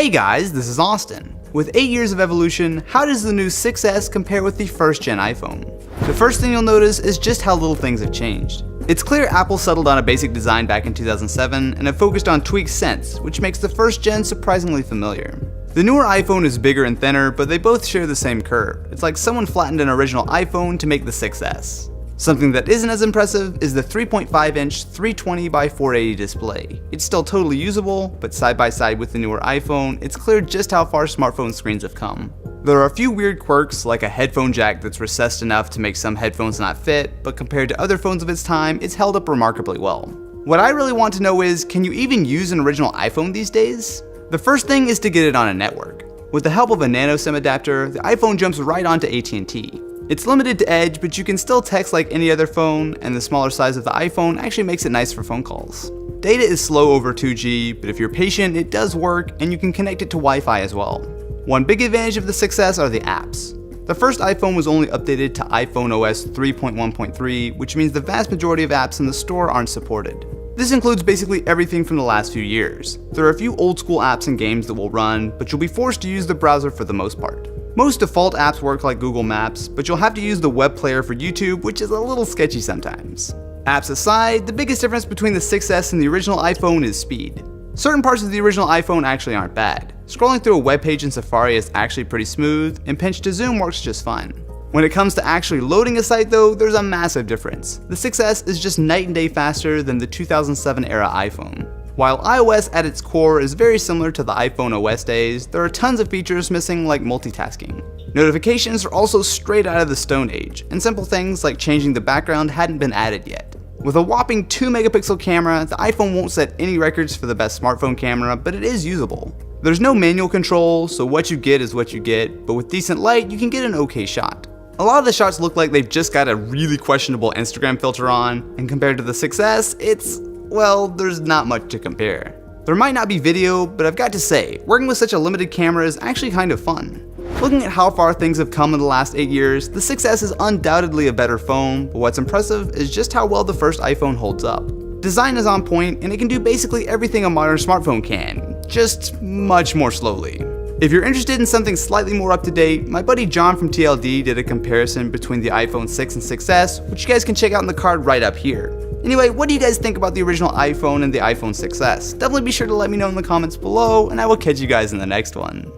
Hey guys, this is Austin. With 8 years of evolution, how does the new 6S compare with the first gen iPhone? The first thing you'll notice is just how little things have changed. It's clear Apple settled on a basic design back in 2007 and have focused on tweaks since, which makes the first gen surprisingly familiar. The newer iPhone is bigger and thinner, but they both share the same curve. It's like someone flattened an original iPhone to make the 6S. Something that isn't as impressive is the 3.5-inch 320 by 480 display. It's still totally usable, but side by side with the newer iPhone, it's clear just how far smartphone screens have come. There are a few weird quirks, like a headphone jack that's recessed enough to make some headphones not fit, but compared to other phones of its time, it's held up remarkably well. What I really want to know is, can you even use an original iPhone these days? The first thing is to get it on a network. With the help of a nano SIM adapter, the iPhone jumps right onto AT&T. It's limited to Edge, but you can still text like any other phone, and the smaller size of the iPhone actually makes it nice for phone calls. Data is slow over 2G, but if you're patient, it does work, and you can connect it to Wi-Fi as well. One big advantage of the 6S are the apps. The first iPhone was only updated to iPhone OS 3.1.3, which means the vast majority of apps in the store aren't supported. This includes basically everything from the last few years. There are a few old school apps and games that will run, but you'll be forced to use the browser for the most part. Most default apps work like Google Maps, but you'll have to use the web player for YouTube, which is a little sketchy sometimes. Apps aside, the biggest difference between the 6S and the original iPhone is speed. Certain parts of the original iPhone actually aren't bad. Scrolling through a web page in Safari is actually pretty smooth, and pinch to zoom works just fine. When it comes to actually loading a site though, there's a massive difference. The 6S is just night and day faster than the 2007 era iPhone. While iOS at its core is very similar to the iPhone OS days, there are tons of features missing like multitasking. Notifications are also straight out of the Stone Age, and simple things like changing the background hadn't been added yet. With a whopping 2 megapixel camera, the iPhone won't set any records for the best smartphone camera, but it is usable. There's no manual control, so what you get is what you get, but with decent light, you can get an okay shot. A lot of the shots look like they've just got a really questionable Instagram filter on, and compared to the 6S, well, there's not much to compare. There might not be video, but I've got to say, working with such a limited camera is actually kind of fun. Looking at how far things have come in the last 8 years, the 6S is undoubtedly a better phone, but what's impressive is just how well the first iPhone holds up. Design is on point, and it can do basically everything a modern smartphone can, just much more slowly. If you're interested in something slightly more up to date, my buddy John from TLD did a comparison between the iPhone 6 and 6S, which you guys can check out in the card right up here. Anyway, what do you guys think about the original iPhone and the iPhone 6S? Definitely be sure to let me know in the comments below, and I will catch you guys in the next one.